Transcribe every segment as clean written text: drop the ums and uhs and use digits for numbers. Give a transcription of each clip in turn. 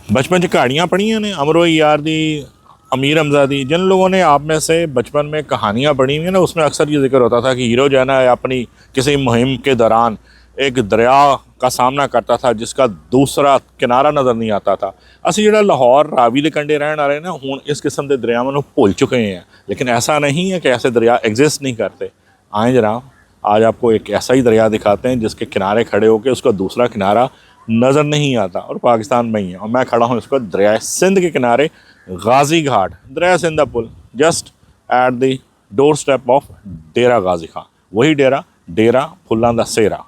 बचपन च कहानियाँ पढ़ी ने अमरो यार दी, अमीर हमजा दी। जिन लोगों ने आप में से बचपन में कहानियाँ पढ़ी हुई हैं ना, उसमें अक्सर ये जिक्र होता था कि हीरो जो है ना अपनी किसी मुहिम के दौरान एक दरिया का सामना करता था जिसका दूसरा किनारा नज़र नहीं आता था। असी जो लाहौर रावी के कंढे रहने वाले ना हूँ इस किस्म के दरियावां भुल चुके हैं, लेकिन ऐसा नहीं है कि ऐसे दरिया एग्जिस्ट नहीं करते। आए जनाब, आज आपको एक ऐसा ही दरिया दिखाते हैं जिसके किनारे खड़े होकर उसका दूसरा किनारा नज़र नहीं आता और पाकिस्तान में ही है। और मैं खड़ा हूँ इसको दरिया सिंध के किनारे, गाजी घाट, दरिया सिंध का पुल, just at the doorstep of Dera Ghazi Khan. वही डेरा, डेरा फुल्लां दा सेरा।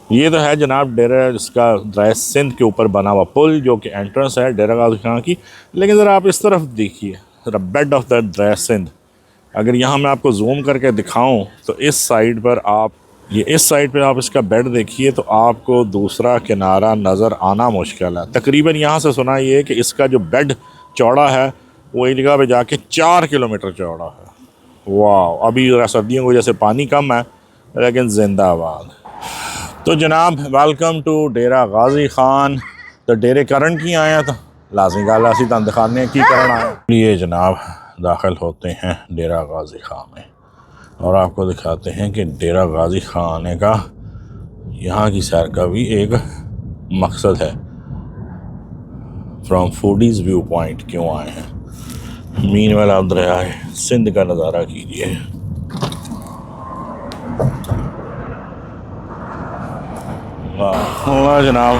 ये तो है जनाब डेरा जिसका दरिया सिंध के ऊपर बना हुआ पुल जो कि एंट्रेंस है डेरा गाजी खां की। लेकिन ज़रा आप इस तरफ देखिए, ज़रा बेड ऑफ द दरिया सिंध। अगर यहाँ मैं आपको जूम करके दिखाऊं तो इस साइड पर आप इस साइड पे आप इसका बेड देखिए तो आपको दूसरा किनारा नज़र आना मुश्किल है। तकरीबन यहाँ से सुना ये कि इसका जो बेड चौड़ा है वो एक जगह पे जाके 4 किलोमीटर चौड़ा है। वाह, अभी सर्दियों की वजह से पानी कम है लेकिन जिंदाबाद। तो जनाब वेलकम टू डेरा गाजी खान। तो डेरे करण की आया तो लाजमी गल असी तुहानू दिखाने की करण आए। ये जनाब दाखिल होते हैं डेरा गाजी खान में और आपको दिखाते हैं कि डेरा गाजी खां आने का, यहाँ की सैर का भी एक मकसद है। फ्रॉम फूडीज़ व्यू पॉइंट क्यों आए हैं। मीन वाला आप दरिया सिंध का नज़ारा कीजिए। वाह जनाब,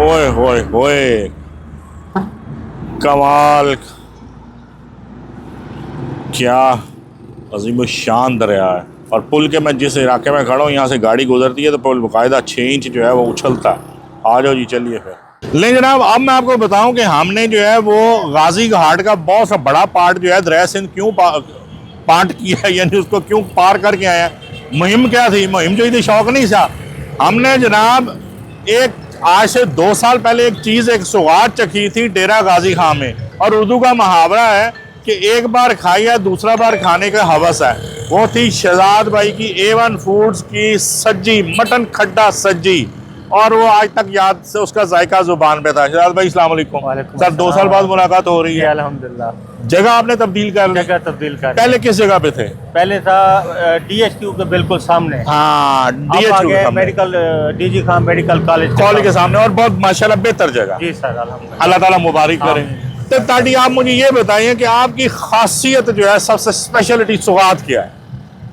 ओए होए होए, कमाल, क्या अजीम शान दरिया है। और पुल के मैं जिस इलाके में खड़ा हूँ यहाँ से गाड़ी गुजरती है तो पुल बाकायदा 6 इंच जो है वो उछलता है। आ जाओ जी, चलिए फिर। लेकिन जनाब अब मैं आपको बताऊं कि हमने जो है वो गाजी घाट का बहुत सा बड़ा पार्ट जो है दरिया सिंध क्यों पार्ट किया, यानी उसको क्यों पार करके आया। मुहिम क्या थी, मुहिम जो थी शौक नहीं था। हमने जनाब एक आज से 2 साल पहले एक चीज़, एक सौगात चखी थी डेरा गाजी खां में। और उर्दू का मुहावरा है कि एक बार खाई है दूसरा बार खाने का हवस है। वो थी शहजाद भाई की A1 फूड्स की सज्जी, मटन खड्डा सज्जी, और वो आज तक याद से उसका जायका जुबान पे था। शहजाद भाई अस्सलाम वालेकुम। सर 2 साल बाद मुलाकात हो रही है। अल्हम्दुलिल्लाह। जगह आपने तब्दील कर ली? जगह तब्दील कर, पहले किस जगह पे थे? पहले था DHQ के बिल्कुल सामने। हाँ, DHQ के सामने, medical DG Khan medical college के सामने। और बहुत माशाल्लाह बेहतर जगह। जी सर, अल्हम्दुलिल्लाह। अल्लाह ताला मुबारक करें। तो ताकि आप मुझे ये बताइए कि आपकी खासियत जो है, सबसे स्पेशलिटी सौगात क्या है?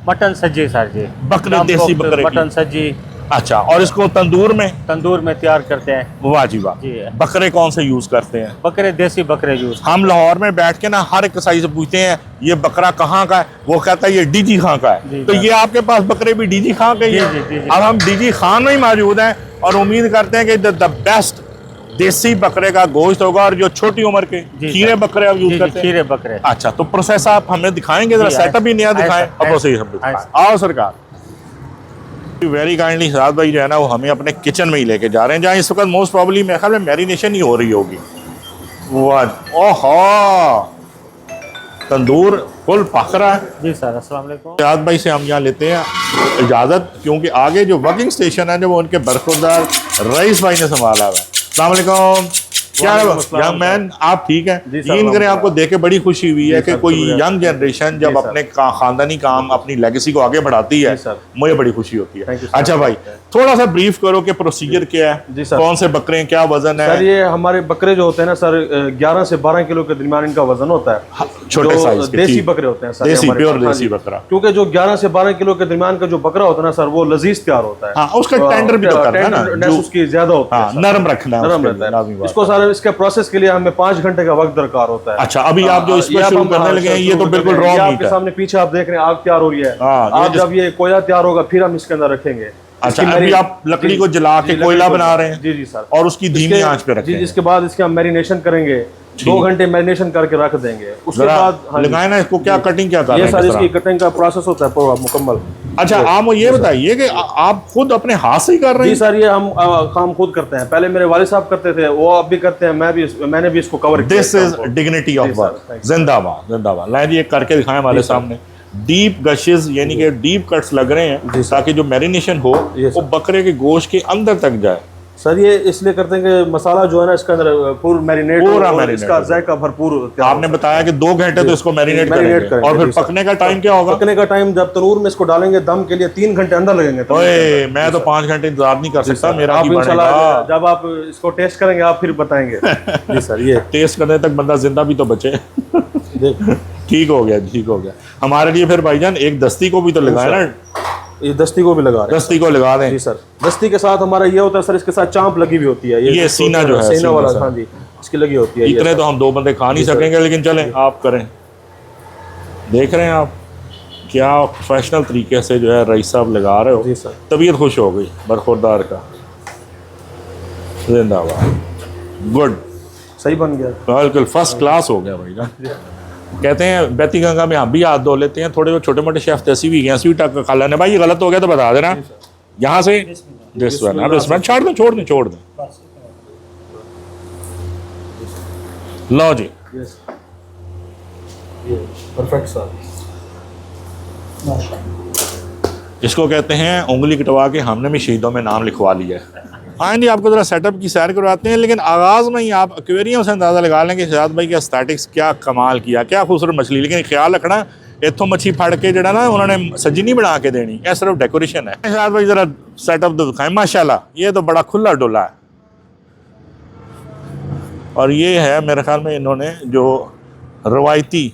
मटन सज्जी सर जी, बकरे, देसी बकरे की। मटन सज्जी। अच्छा, और इसको तंदूर में तैयार करते हैं। वाह जी वाह। बकरे कौन से यूज करते हैं? बकरे, देसी बकरे यूज। हम लाहौर में बैठ के ना हर एक कसाई से पूछते हैं ये बकरा कहाँ का है, वो कहता है ये DG खां का है। तो ये आपके पास बकरे भी DG खां के ही हैं। अब हम DG खान में ही मौजूद हैं और उम्मीद करते हैं कि द बेस्ट देसी बकरे का गोश्त होगा। और जो छोटी उम्र के खीरे बकरे आप यूज करते हैं? खीरे बकरे। अच्छा, तो प्रोसेस आप हमें दिखाएंगे, जरा सेटअप भी नया दिखाएं। आओ सरकार। वेरी काइंडली शहजाद भाई जो है ना वो हमें अपने किचन में ही लेके जा रहे हैं, जहाँ इस वक्त मोस्ट प्रॉब्ली मेरे ख्याल में मैरिनेशन ही हो रही होगी। वाह, ओहो, तंदूर फुल पक रहा है। जी सर, अस्सलाम वालेकुम। शहजाद भाई से हम यहाँ लेते हैं इजाज़त, क्योंकि आगे जो वर्किंग स्टेशन है जो वो उनके बरखुरदार रईस भाई ने संभाला हुआ है। अस्सलाम वालेकुम। क्या है यंग मैन, आप ठीक हैं? यकीन करें आपको देख के बड़ी खुशी हुई है कि कोई यंग जनरेशन जब अपने खानदानी काम, अपनी लेगेसी को आगे बढ़ाती है, मुझे बड़ी खुशी होती है। अच्छा भाई, थोड़ा सा ब्रीफ करो कि प्रोसीजर क्या है, कौन से बकरे हैं, क्या वजन है? सर ये हमारे बकरे जो होते हैं ना सर, 11 से 12 किलो के दरमियान इनका वजन होता है। छोटे साइज के देसी बकरे होते हैं सर, देसी प्योर देसी बकरा। क्योंकि जो 11 से 12 किलो के दरमियान का जो बकरा होता है ना सर, वो लजीज तैयार होता है। हाँ, उसका टेंडर भी तो करना है ना, उसकी ज्यादा होता है, नरम रखना है, नरम रहता है। इसको सर इसके प्रोसेस के लिए हमें 5 घंटे का वक्त दरकार होता है। अच्छा, अभी आप जो इसमें शुरू करने लगे हैं ये तो बिल्कुल रॉ मीट है। आपके सामने पीछे आप देख रहे हैं आग तैयार हो रही है। आप जब ये कोयला तैयार होगा फिर हम इसके अंदर रखेंगे। अच्छा, अभी आप लकड़ी को जला के कोयला बना रहे हैं? जी जी सर। और उसकी धीमी आंच पे रखेंगे। जी, जिसके बाद इसके हम मैरिनेशन करेंगे, 2 घंटे मैरिनेशन करके रख देंगे। उसके बाद लगाए ना इसको, क्या कटिंग क्या कर रहे हैं? ये सर इसकी कटिंग का प्रोसेस होता है पूरा मुकम्मल। अच्छा, आप मुझे ये बताइए कि आप खुद अपने हाथ से ही कर रहे हैं? जी सर, ये हम काम खुद करते हैं। पहले मेरे वालिद साहब करते थे, वो अब भी करते हैं, मैंने भी इसको कवर किया। This is dignity of work. जिंदाबाद जिंदाबाद। लाए जी, करके दिखाएं हमारे सामने। डीप गशेस यानी कि डीप कट्स लग रहे हैं ताकि जो मैरिनेशन हो वो बकरे के गोश्त के अंदर तक जाए। सर ये इसलिए करते हैं कि मसाला जो है ना इसके अंदर पूरा मैरिनेट पूरा और marinate इसका हो। जायका भरपूर तैयार आपने बताया कि 2 घंटे तो इसको मैरिनेट मैरिनेट करेंगे और करेंगे, फिर जी सर। पकने का टाइम क्या होगा? पकने का टाइम जब तनूर में इसको डालेंगे दम के लिए 3 घंटे अंदर लगेंगे तनूर के ओए अंदर। मैं तो 5 घंटे इंतजार नहीं कर सकता, मेरा आप की इंशाल्लाह बनेगा। जब आप इसको टेस्ट करेंगे आप फिर बताएंगे। जी सर ये टेस्ट करने तक बंदा जिंदा भी तो बचे। देख ठीक हो गया, ठीक हो गया। हमारे लिए फिर भाईजान एक दस्ती को भी तो लगाए ना, ये दस्ती को भी लगा रहे हैं। दस्ती को लगा दें। जी सर दस्ती के साथ हमारा ये होता है सर, इसके साथ चांप लगी हुई होती है। ये सीना जो है, सीना सीना वाला, सर। हाँ जी इसकी लगी होती है। ये इतने सर। तो हम 2 बंदे खा नहीं सकेंगे, लेकिन चलें आप करें। देख रहे हैं आप क्या प्रोफेशनल तरीके से जो है रईस साहब लगा रहे हो। जी सर तबीयत खुश हो गई बरखुरदार का। जिंदाबाद, गुड, सही बन गया। बिल्कुल फर्स्ट क्लास हो गया भाई ना। कहते हैं बैती गंगा में हम भी हाथ धो लेते हैं, थोड़े छोटे मोटे शेफ तैसी भी हैं, स्वीट खा लेने। भाई ये गलत हो गया तो बता देना यहाँ से। बिस्मिल्लाह, छोड़ दें छोड़ दें छोड़ दें। लो जी, यस ये परफेक्ट सर। इसको कहते हैं उंगली कटवा के हमने भी शहीदों में नाम लिखवा लिया है। हाँ जी, आपको ज़रा सेटअप की सैर करवाते हैं, लेकिन आगाज़ में ही आप एक्वेरियम से अंदाज़ा लगा लें कि शहजाद भाई के स्टैटिक्स क्या कमाल किया, क्या खूबसूरत मछली। लेकिन ख्याल रखना इतों मच्छी फड़ के जड़ा ना उन्होंने सजी नहीं बना के देनी, यह सिर्फ डेकोरेशन है। शहजाद भाई ज़रा सेटअप तो दिखाएं। माशाल्लाह ये तो बड़ा खुला डुला है। और ये है मेरे ख्याल में इन्होंने जो रवायती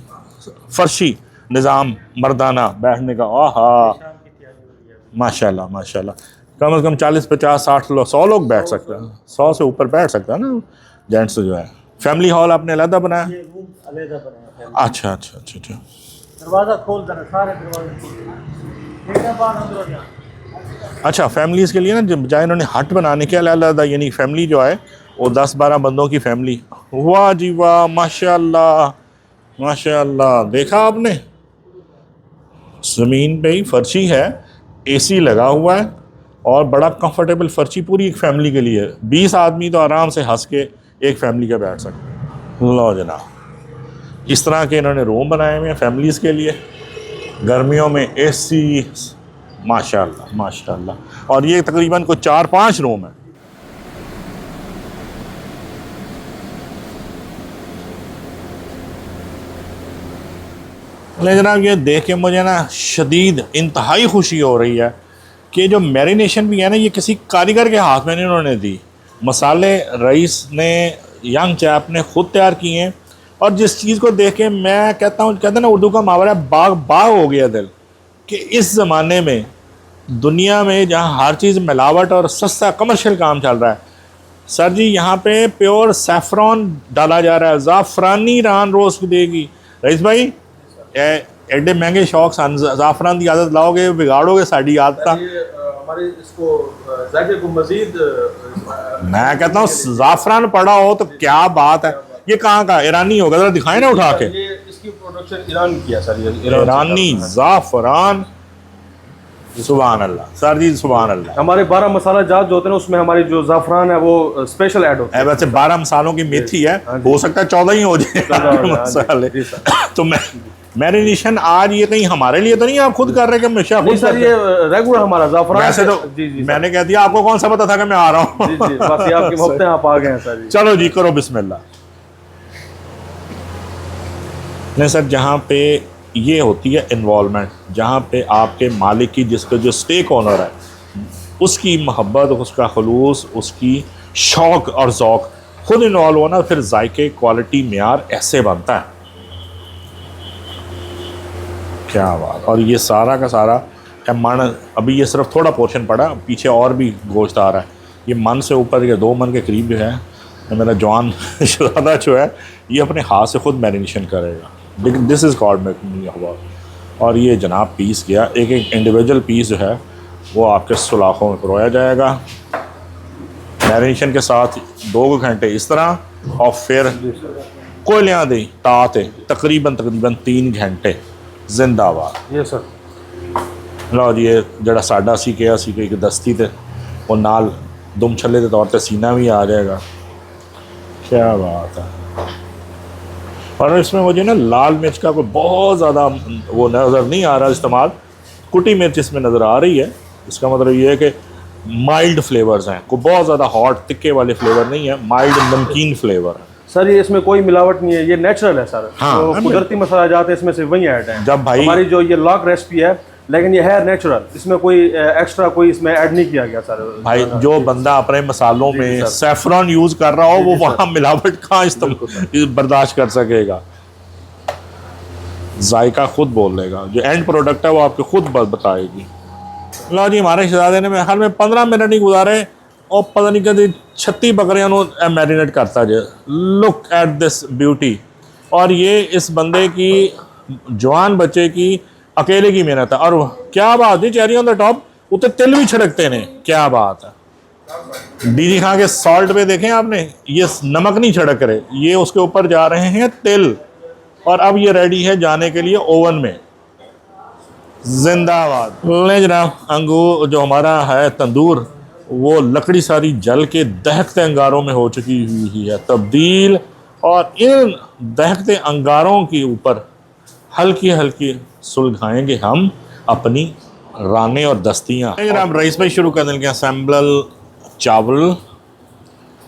फर्शी निज़ाम मर्दाना बैठने का, आहा माशाल्लाह माशाल्लाह, कम से कम 40 50 60 लोग 100 लोग बैठ सकते हैं, 100 से ऊपर बैठ सकता है ना जेंट्स जो है। फैमिली हॉल आपने अलग बनाया? ये रूम अलग बनाया है। अच्छा अच्छा अच्छा अच्छा। दरवाजा खोल देना, सारे दरवाजे खोल देना। एक बार अंदर आ जा। अच्छा, फैमिलीज़ के लिए ना जब बजाय इन्होंने हट बनाने के अलग, यानी फैमिली जो है वो 10-12 बंदों की फैमिली। वाह जी वाह, माशाल्लाह माशाल्लाह। देखा आपने, ज़मीन पे ही फर्शी है, एसी लगा हुआ है और बड़ा कंफर्टेबल फर्शी पूरी एक फैमिली के लिए। 20 आदमी तो आराम से हंस के एक फैमिली का बैठ सकते हैं। लो जनाब, इस तरह के इन्होंने रूम बनाए हुए हैं फैमिलीज़ के लिए, गर्मियों में एसी, माशाल्लाह माशाल्लाह। और ये तकरीबन कोई 4-5 रूम है। नहीं जनाब, ये देख के मुझे ना शदीद इंतहाई खुशी हो रही है कि जो मैरिनेशन भी है ना ये किसी कारीगर के हाथ में नहीं उन्होंने दी। मसाले रईस ने, यंग चैप ने खुद तैयार किए हैं। और जिस चीज़ को देख के मैं कहता हूँ, कहते हैं ना उर्दू का मुहावरा है, बाग बाग हो गया दिल, कि इस ज़माने में दुनिया में जहाँ हर चीज़ मिलावट और सस्ता कमर्शियल काम चल रहा है, सर जी यहाँ पे प्योर सैफरॉन डाला जा रहा है, ज़ाफ़रानी रान रोज़ देगी। रईस भाई एडे महंगे शौक ज़ाफ़रान की आदत लाओगे, बिगाड़ोगे साड़ी आदत। हमारे इसको जायके को मजीद मैं कहता हूँ ज़ाफ़रान पड़ा हो तो क्या बात है। ये कहाँ का ईरानी होगा, ज़रा दिखाएं ना उठा के। ये इसकी प्रोडक्शन ईरान की है सर, ये ईरानी ज़ाफ़रान, सुभान अल्लाह सर जी, सुभान अल्लाह। हमारे 12 मसाला जात जो होते हैं उसमें हमारी जो ज़ाफ़रान है वो स्पेशल ऐड होता है। वैसे 12 मसालों की मेथी है, हो सकता है 14 ही हो जाए मसाले। तो मैं मैरिनेशन आज ये कहीं हमारे लिए तो नहीं आप खुद कर रहे कि हमेशा खुद सर, ये रेगुलर हमारा ज़ाफ़रान वैसे तो जी जी मैंने कह दिया, आपको कौन सा पता था कि मैं आ रहा हूँ। जी जी, बस ये आपके वक्त आप आ गए हैं सर जी। चलो जी, करो बिस्मिल्लाह। नहीं सर, जहाँ पे ये होती है इन्वॉल्वमेंट, जहाँ पे आपके मालिक की, जिसका जो स्टेक ओनर है, उसकी मोहब्बत, उसका खलूस, उसकी शौक़ और ज़ौक़ खुद इन्वॉल्व होना, फिर जायके, क्वालिटी, मेयार ऐसे बनता है। क्या बात। और ये सारा का सारा है मन। अभी ये सिर्फ थोड़ा पोर्शन पड़ा, पीछे और भी गोश्त आ रहा है। ये मन से ऊपर के 2 मन के करीब जो है मेरा जवान शहजादा जो है ये अपने हाथ से खुद मैरिनेशन करेगा। This is called making about. और ये जनाब पीस गया, एक एक इंडिविजुअल पीस जो है वो आपके सुलाखों में परोया जाएगा मैरिनेशन के साथ 2 घंटे इस तरह, और फिर कोयलियाँ दी ताते तकरीबन 3 घंटे। जिंदाबाद। ये सर लो जी, ये जड़ा साडा सी के एक दस्ती थे वो नाल दुम छले के तौर पर सीना भी आ जाएगा। क्या बात है। और इसमें मुझे ना लाल मिर्च का कोई बहुत ज़्यादा वो नज़र नहीं आ रहा इस्तेमाल, कुटी मिर्च इसमें नज़र आ रही है। इसका मतलब ये है कि माइल्ड फ्लेवर्स हैं, कोई बहुत ज़्यादा हॉट तिक्के वाले फ्लेवर नहीं है, माइल्ड नमकीन फ्लेवर है। सर ये इसमें कोई मिलावट नहीं है, ये नेचुरल है सर। हाँ, तो कुदरती मसाला जाते हैं इसमें से वही ऐड है। जब भाई हमारी जो ये लॉक रेसिपी है, लेकिन ये है नेचुरल, इसमें कोई एक्स्ट्रा कोई इसमें ऐड नहीं किया गया सर। भाई जो बंदा अपने मसालों में सैफरॉन यूज कर रहा हो वो वहाँ मिलावट कहाँ इस्तेमाल बर्दाश्त कर सकेगा। जायका खुद बोल देगा, जो एंड प्रोडक्ट है वो आपको खुद बताएगी। लो जी, हमारे शहजादे ने मेरे ख्याल में 15 मिनट नहीं गुजारे और पता नहीं कहते 36 बकरियां मैरिनेट करता है। Look at this beauty. और ये इस बंदे की जवान बच्चे की अकेले की मेहनत है। और क्या बात है, चेरी ऑन द टॉप, उतने तिल भी छिड़कते ने, क्या बात है। डीजी खां के सॉल्ट पे देखें आपने, ये नमक नहीं छिड़क रहे, ये उसके ऊपर जा रहे हैं तिल। और अब ये रेडी है जाने के लिए ओवन में। जिंदाबाद। ले जनाब, अंगूर जो हमारा है तंदूर, वो लकड़ी सारी जल के दहकते अंगारों में हो चुकी हुई है तब्दील। और इन दहकते अंगारों के ऊपर हल्की हल्की सुलगाएंगे हम अपनी रानें और दस्तियाँ। जनाब, राइस भाई शुरू कर देंगे। असेंबल चावल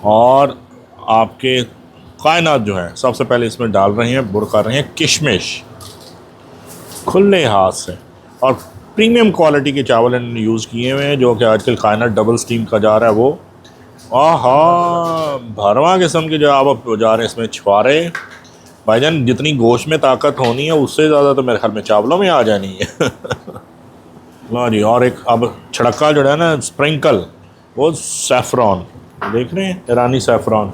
और आपके कायनात जो है, सबसे पहले इसमें डाल रहे हैं, बुर कर रहे हैं किशमिश खुले हाथ से। और प्रीमियम क्वालिटी के चावल इन्होंने यूज़ किए हुए हैं, जो कि आजकल कायनात डबल स्टीम का जा रहा है वो। आहा, भरवा किस्म के जो आप जा रहे हैं इसमें छुआरे। भाईजान, जितनी गोश्त में ताकत होनी है उससे ज़्यादा तो मेरे ख्याल में चावलों में आ जानी है। लो जी, और एक अब छड़का जो है ना स्प्रिंकल, वो सैफरॉन देख रहे हैं, ईरानी सैफरॉन।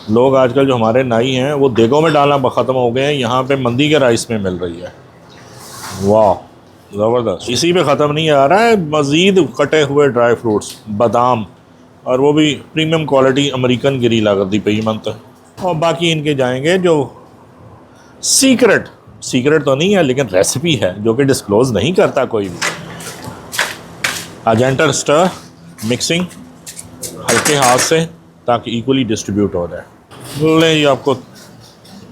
लोग आजकल जो हमारे नाई हैं वो देगों में डालना ख़त्म हो गए हैं, यहाँ पे मंदी के राइस में मिल रही है। वाह, ज़बरदस्त। इसी पे ख़त्म नहीं आ रहा है, मज़ीद कटे हुए ड्राई फ्रूट्स, बादाम, और वो भी प्रीमियम क्वालिटी अमेरिकन गिरी लागत दी पई मंत। और बाकी इनके जाएंगे जो सीक्रेट तो नहीं है लेकिन रेसिपी है, जो कि डिस्क्लोज़ नहीं करता कोई भी। अजेंटर स्टर मिक्सिंग हल्के हाथ से ताकि इक्वली डिस्ट्रीब्यूट हो जाए। ले, ये आपको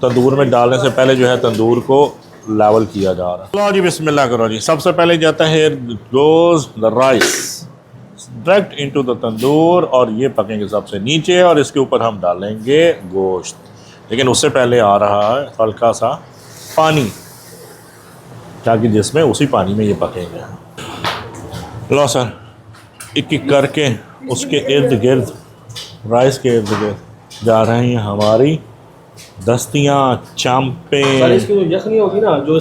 तंदूर में डालने से पहले जो है तंदूर को लेवल किया जा रहा है। लो जी, बिस्मिल्लाह करो जी। सबसे पहले जाता है goes the rice direct into the tandoor, और ये पकेंगे सबसे नीचे, और इसके ऊपर हम डालेंगे गोश्त। लेकिन उससे पहले आ रहा है हल्का सा पानी, ताकि जिसमें उसी पानी में ये पकेंगे। लो सर, एक एक करके उसके इर्द गिर्द, राइस के इर्द गिर्द जा रही हैं हमारी दस्तियाँ, चांपे। इसकी जो यखनी होगी ना, जो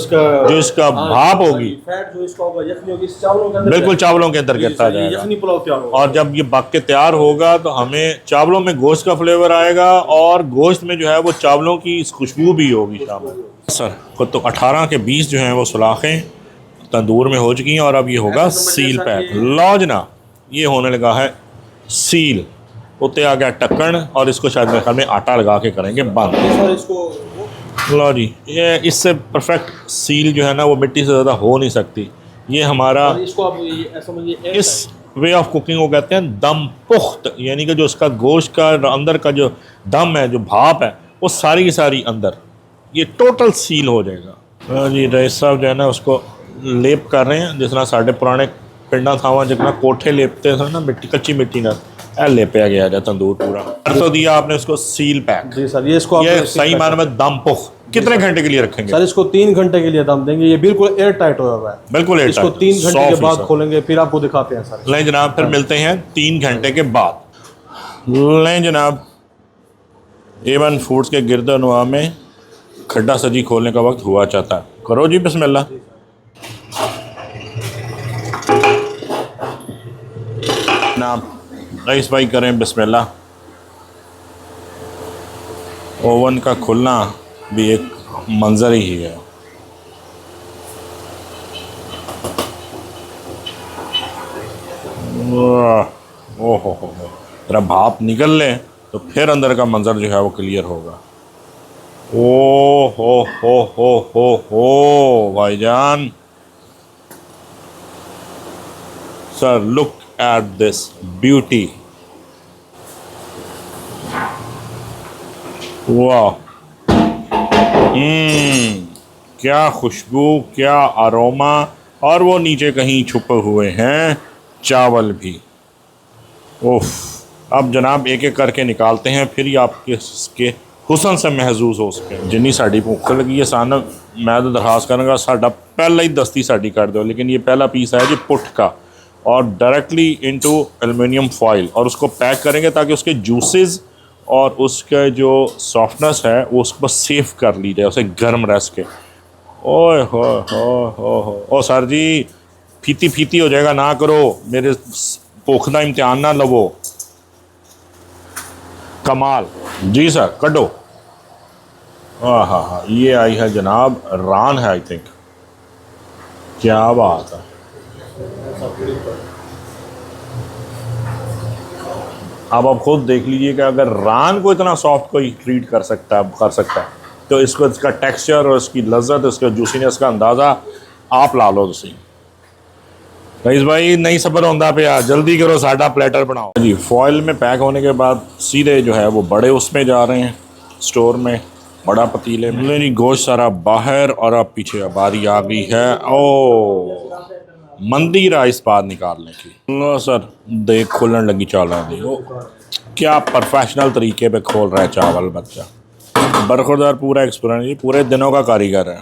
इसका भाप होगी, फैट जो इसका होगा, यखनी होगी, इस चावलों के अंदर, बिल्कुल चावलों के अंदर गिरता जाएगा। यखनी पुलाव तैयार होगा। और जब ये पक के तैयार होगा तो हमें चावलों में गोश्त का फ्लेवर आएगा, और गोश्त में जो है वो चावलों की खुशबू भी होगी शामिल। सर तो 18 के 20 जो हैं वो सुलाखें तंदूर में हो चुकी हैं, और अब ये होगा सील पैक। लौजना, ये होने लगा है सील, उत्ते आ गया ढक्कन, और इसको शायद मेरे ख्याल में आटा लगा के करेंगे बंद। सर इसको लो जी, ये इससे परफेक्ट सील जो है ना वो मिट्टी से ज़्यादा हो नहीं सकती। ये हमारा इसको आप ऐसा समझिए, इस वे ऑफ कुकिंग को कहते हैं दम पुख्त, यानी कि जो उसका गोश्त का अंदर का जो दम है, जो भाप है, वो सारी की सारी अंदर ये टोटल सील हो जाएगा। जी, रईस साहब जो है ना उसको लेप कर रहे हैं, जिस तरह साढ़े पुराने पिंडा थावा जितना कोठे लेपते थे ना मिट्टी, कच्ची मिट्टी ना, लेपया गया जाए तंदूर पूरा। तो दिया आपने उसको सील पैक। जी सर, ये इसको ये सही मायने में दम पुख्त। कितने घंटे के लिए रखेंगे सर? इसको 3 घंटे के लिए दम देंगे। ये बिल्कुल एयर टाइट हुआ है, बिल्कुल एयर इसको टाइट। 3 घंटे के बाद खोलेंगे, फिर आपको दिखाते हैं सर। लें जनाब, फिर मिलते हैं 3 घंटे के बाद। लें जनाब, एवन फूड्स के गिरदनवा में खड्डा सजी खोलने का वक्त हुआ चाहता है। करो जी बिस्मिल्लाह। जनाब रईस भाई करें बिस्मिल्लाह। ओवन का खुलना भी एक मंजर ही है। ओहो हो, जरा भाप निकल ले तो फिर अंदर का मंजर जो है वो क्लियर होगा। ओ हो भाईजान, sir look at this beauty. वाह, क्या खुशबू, क्या अरोमा, और वो नीचे कहीं छुपे हुए हैं चावल भी। ओफ, अब जनाब एक एक करके निकालते हैं, फिर ही आपके इसके हुसन से महसूस हो सके। जिन्नी साड़ी भुख लगी है सन, मैं तो दरखास्त करूँगा साडा पहला ही दस्ती साड़ी कर दो। लेकिन ये पहला पीस है जी पुट का, और डायरेक्टली इनटू एल्युमिनियम फॉइल, और उसको पैक करेंगे ताकि उसके जूसेस और उसका जो सॉफ्टनेस है वो उसको सेफ कर ली जाए, उसे गर्म रह सके। ओए हो ओ सर जी, फीती फीती हो जाएगा, ना करो, मेरे भुख का इम्तिहान ना लवो। कमाल जी सर, कटो। हाँ, ये आई है जनाब रान है आई थिंक। क्या बात है। अब आप खुद देख लीजिए कि अगर रान को इतना सॉफ्ट कोई ट्रीट कर सकता है तो इसको, इसका टेक्सचर और इसकी लज्जत, इसका जूसीनेस का अंदाज़ा आप ला लो। तुसी रईस भाई नहीं सबर होंदा पे, जल्दी करो, साडा प्लेटर बनाओ जी। फॉइल में पैक होने के बाद सीधे जो है वो बड़े उसमें जा रहे हैं, स्टोर में, बड़ा पतीले में। नहीं, गोश्त सारा बाहर, और अब पीछे बारी आ गई है ओ मंदी राइस बाहर निकालने की। लो सर, देख खोलने लगी चावल दी। क्या प्रोफेशनल तरीके पे खोल रहा है चावल बच्चा, बरखुरदार, पूरा एक्सपीरियंस, पूरे दिनों का कारीगर है।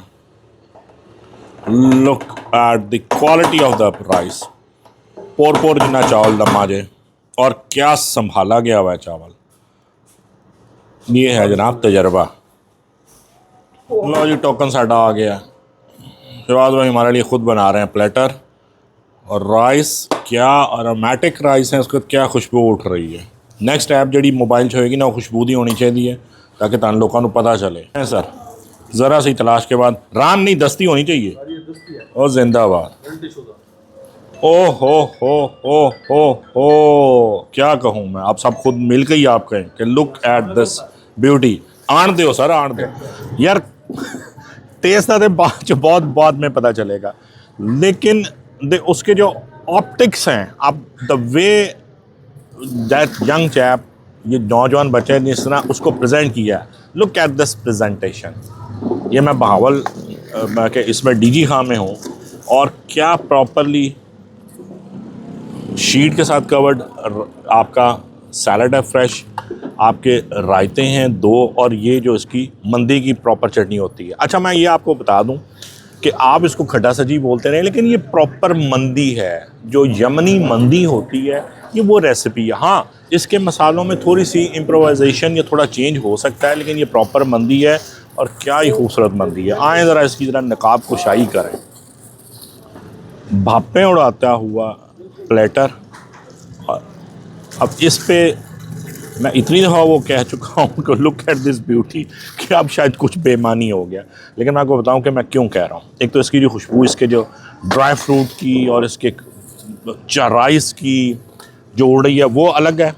Look at the quality of the rice, pour pour जितना चावल दमा जे, और क्या संभाला गया हुआ है चावल। ये है जनाब तजर्बा। लो जी, टोकन साडा आ गया। शहबाज भाई हमारे लिए खुद बना रहे हैं प्लेटर, और राइस क्या अरोमेटिक राइस है, उसको क्या खुशबू उठ रही है। नेक्स्ट ऐप जी मोबाइल च होएगी ना, वो खुशबू दी होनी चाहिए ताकि तुम लोगों को पता चले। है सर, ज़रा सी तलाश के बाद, रान नहीं दस्ती होनी चाहिए, और जिंदाबाद। ओ हो, क्या कहूँ मैं, आप सब खुद मिल के ही आप कहें कि लुक एट दिस ब्यूटी। आन दो सर, आन दो यार, टेस्ट ना दे बहुत बाद में पता चलेगा, लेकिन उसके जो ऑप्टिक्स हैं, आप the way that young chap, ये नौजवान बच्चे ने इस तरह उसको प्रेजेंट किया, लुक एट दिस प्रेजेंटेशन। ये मैं बहावल के इसमें डीजी खां में हूँ, और क्या प्रॉपरली शीट के साथ कवर्ड आपका सैलड है फ्रेश, आपके रायते हैं 2, और ये जो इसकी मंदी की प्रॉपर चटनी होती है। अच्छा, मैं ये आपको बता दूं कि आप इसको खड्डा सजी बोलते रहे, लेकिन ये प्रॉपर मंदी है, जो यमनी मंदी होती है, ये वो रेसिपी है। हाँ, इसके मसालों में थोड़ी सी इम्प्रोवाइजेशन या थोड़ा चेंज हो सकता है, लेकिन ये प्रॉपर मंदी है, और क्या ही खूबसूरत मंदी है। आए ज़रा इसकी ज़रा नकाब कुशाई करें। भापें उड़ाता हुआ प्लेटर, अब इस पे मैं इतनी दफ़ा वो कह चुका हूँ कि लुक एट दिस ब्यूटी, कि अब शायद कुछ बेमानी हो गया, लेकिन मैं आपको बताऊँ कि मैं क्यों कह रहा हूँ। एक तो इसकी जो खुशबू, इसके जो ड्राई फ्रूट की और इसके राइस की जो उड़ रही है वो अलग है।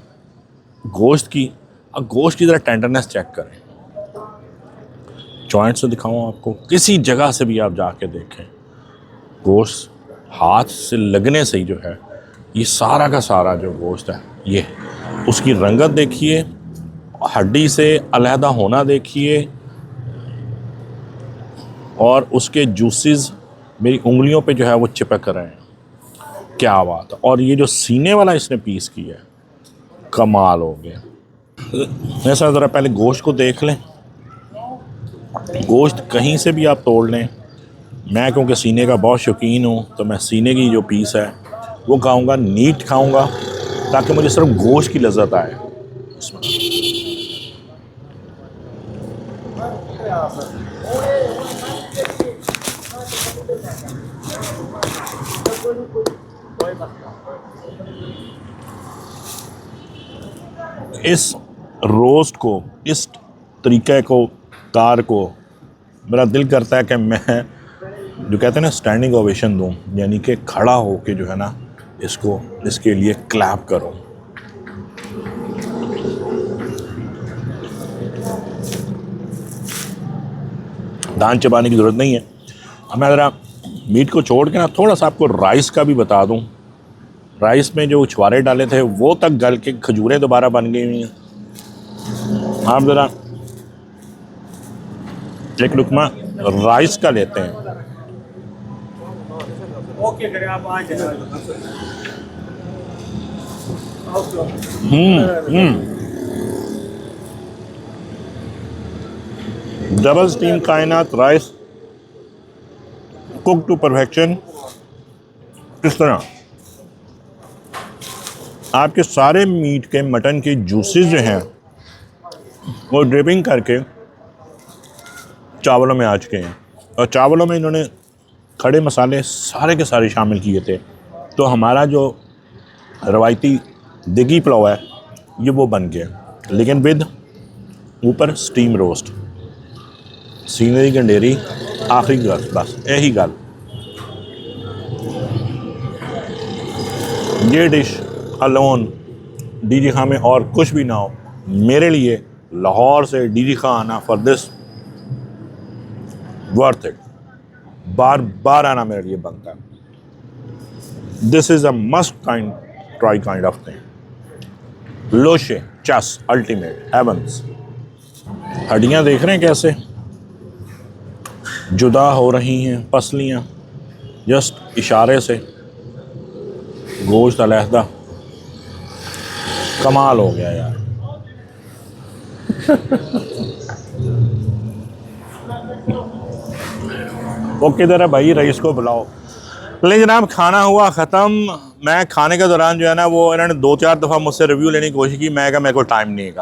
गोश्त की, अब गोश्त की ज़रा टेंडरनेस चेक करें, जॉइंट से दिखाऊँ आपको, किसी जगह से भी आप जाके देखें, गोश्त हाथ से लगने से ही जो है, ये सारा का सारा जो गोश्त है, ये उसकी रंगत देखिए, हड्डी से अलहदा होना देखिए, और उसके जूसेस मेरी उंगलियों पे जो है वो चिपक रहे हैं। क्या बात है। और ये जो सीने वाला इसने पीस किया है, कमाल हो गया। ऐसा ज़रा पहले गोश्त को देख लें, गोश्त कहीं से भी आप तोड़ लें। मैं क्योंकि सीने का बहुत शौकीन हूँ, तो मैं सीने की जो पीस है वो खाऊंगा, नीट खाऊंगा, ताकि मुझे सिर्फ गोश्त की लज्जत आए उसमें। इस रोस्ट को, इस तरीक़े को, कार को, मेरा दिल करता है कि मैं जो कहते हैं ना स्टैंडिंग ओवेशन दूं, यानी कि खड़ा हो के जो है ना इसको, इसके लिए क्लैप करो। दान चबाने की ज़रूरत नहीं है। अब मैं ज़रा मीट को छोड़ के ना थोड़ा सा आपको राइस का भी बता दूं। राइस में जो छुआरे डाले थे वो तक गल के खजूरें दोबारा बन गई हुई हैं। आप ज़रा एक लुकमा राइस का लेते हैं। ओके करें आप, आ जाए। डबल स्टीम कायनात राइस कुक टू परफेक्शन। इस तरह आपके सारे मीट के मटन के जूसेस जो हैं वो ड्रिपिंग करके चावलों में आ चुके हैं, और चावलों में इन्होंने खड़े मसाले सारे के सारे शामिल किए थे। तो हमारा जो रवायती दिगी पुलाव है ये वो बन गया, लेकिन विद ऊपर स्टीम रोस्ट, सीनरी गंडेरी, आखिरी गल, बस यही गल। ये डिश अलोन डीजी खां में और कुछ भी ना हो, मेरे लिए लाहौर से डीजी खां आना फॉर दिस वर्थ इट। बार बार आना मेरे लिए बनता है। This is a must kind try kind of thing. लोशे चस अल्टीमेट हेवंस। हड्डियाँ देख रहे हैं कैसे जुदा हो रही हैं, पसलियाँ जस्ट इशारे से, गोश्त अलहदा, कमाल हो गया यार। वो किधर है भाई, रईस को बुलाओ। लेकिन जनाब खाना हुआ ख़त्म। मैं खाने के दौरान जो है ना वो इन्होंने 2-4 दफ़ा मुझसे रिव्यू लेने की कोशिश की, मैं कहा मेरे को टाइम नहीं है,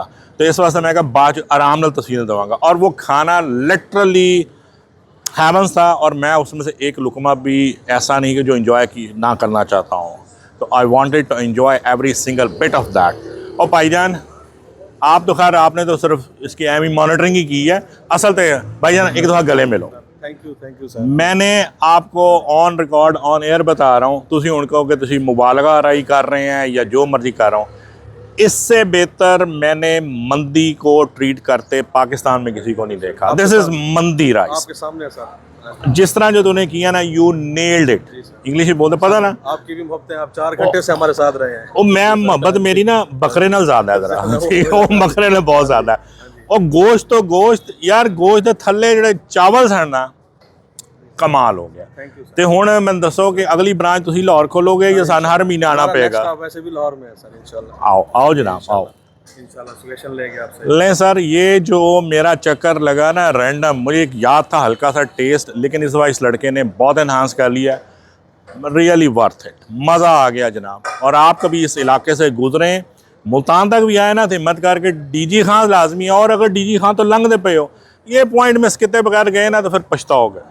तो इस वास्ते मैं कहा बाद आराम नाल तस्वीर दूँगा। और वो खाना लिटरली हेवंस था, और मैं उसमें से एक लुकमा भी ऐसा नहीं कि जो इन्जॉय की ना करना चाहता हूँ। तो I wanted to enjoy every single bit of that. और भाईजान आप तो खैर आपने तो सिर्फ इसकी एमी मॉनिटरिंग ही की है, असल तो भाईजान एक दफ़ा गले मिलो। Thank you sir. मैंने आपको ऑन रिकॉर्ड ऑन एयर बता रहा हूँ, तुसी हुण कहो कि तुसी मुबालगा राई कर रहे हैं या जो मर्जी कर रहा हूँ। इससे बेहतर मैंने मंदी को ट्रीट करते पाकिस्तान में किसी को नहीं देखा। दिस इज मंदी राइस आपके सामने सर, जिस तरह जो तूने किया ना, यू नेल्ड इट। इंग्लिश में बोलते पता ना, आपकी भी मोहब्बत है, आप 4 घंटे से हमारे साथ रहे हैं। वो मैं मोहब्बत मेरी ना बकरे नाल ज़्यादा है जरा, ठीक है, वो बकरे नाल बहुत ज़्यादा है। और गोश्त तो गोश्त यार, गोश्त के थल्ले ਜਿਹੜੇ चावल सन ना कमाल हो गया। ਤੇ ਹੁਣ ਮੈਨੂੰ ਦੱਸੋ कि अगली ब्रांच ਤੁਸੀਂ लाहौर खोलोगे या सन हर महीने आना पड़ेगा? वैसे भी लाहौर में है सर, इंशाल्लाह। आओ आओ जनाब आओ, इंशाल्लाह सुलेशन लेंगे आपसे। ले सर, ये जो मेरा चक्कर लगा ना रैंडम, मुझे एक याद था हल्का सा टेस्ट, लेकिन इस बार इस लड़के ने बहुत इन्हांस कर लिया। रियली वर्थ इट, मज़ा आ गया जनाब। और आप कभी इस इलाके से गुजरें, मुल्तान तक भी आए ना, तो हिम्मत करके डीजी खां लाजमी है। और अगर डीजी खां तो लंघते पे हो, ये पॉइंट में स्किते बगैर गए ना तो फिर पछताओगे।